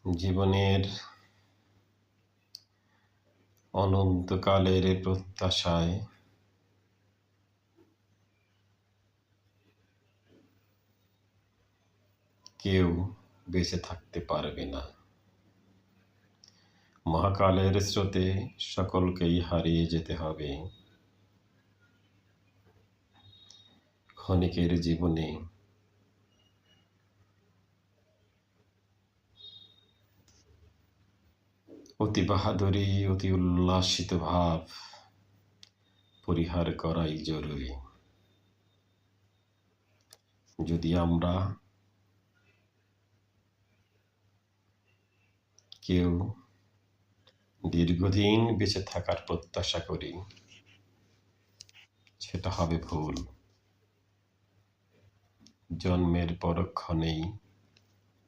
জীবনের অনন্তকালের প্রত্যাশায় কেউ বেঁচে থাকতে পারবে না। মহাকালের স্রোতে সকলকেই হারিয়ে যেতে হবে। ক্ষণিকের জীবনে অতি বাহাদুরি, অতি উল্লাসিত ভাব পরিহার করাই জরুরি। যদি আমরা কেউ দীর্ঘদিন বেঁচে থাকার প্রত্যাশা করি, সেটা হবে ভুল। জন্মের পরক্ষণেই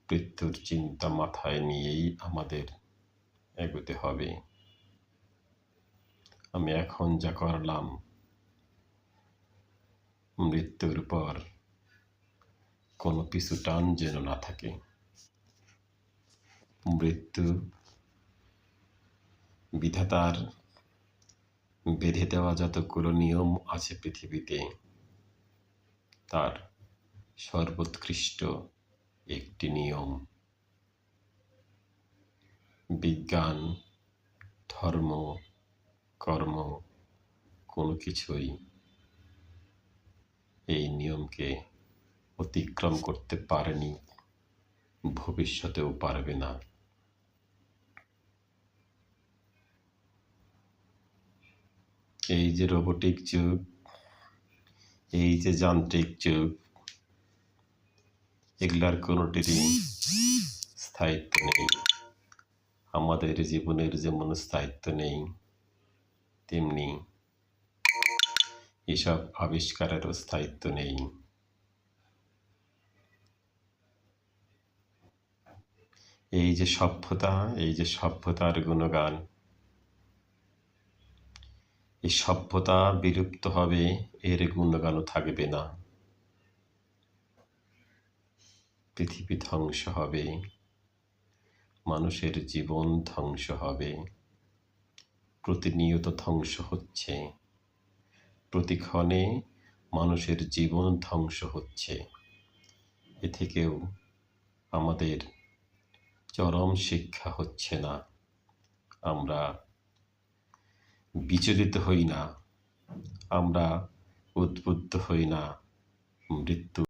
মৃত্যুর চিন্তা মাথায় নিয়েই আমাদের এগোতে হবে। আমি এখন যা করলাম, মৃত্যুর পর কোনো পিছু টান যেন না থাকে। মৃত্যু বিধাতার বেঁধে দেওয়া যতগুলো নিয়ম আছে পৃথিবীতে, তার সর্বোৎকৃষ্ট একটি নিয়ম। বিজ্ঞান, ধর্ম, কর্ম কোনো কিছুই এই নিয়মকে অতিক্রম করতে পারেনি, ভবিষ্যতেও পারবে না। এই যে রোবটিক যুগ, এই যে যান্ত্রিক যুগ, এগুলার কোনোটিরই স্থায়িত্ব নেই। আমাদের জীবনের যেমন স্থায়িত্ব নেই, তেমনি এসব আবিষ্কারেরও স্থায়িত্ব নেই। এই যে সভ্যতা, এই যে সভ্যতার গুণগান, এই সভ্যতা বিলুপ্ত হবে, এর গুণগানও থাকবে না। পৃথিবী ধ্বংস হবে, মানুষের জীবন ধ্বংস হবে। প্রতিনিয়ত ধ্বংস হচ্ছে, প্রতিক্ষণে মানুষের জীবন ধ্বংস হচ্ছে। এ থেকেও আমাদের চরম শিক্ষা হচ্ছে না, আমরা বিচলিত হই না, আমরা উদ্বুদ্ধ হই না মৃত্যু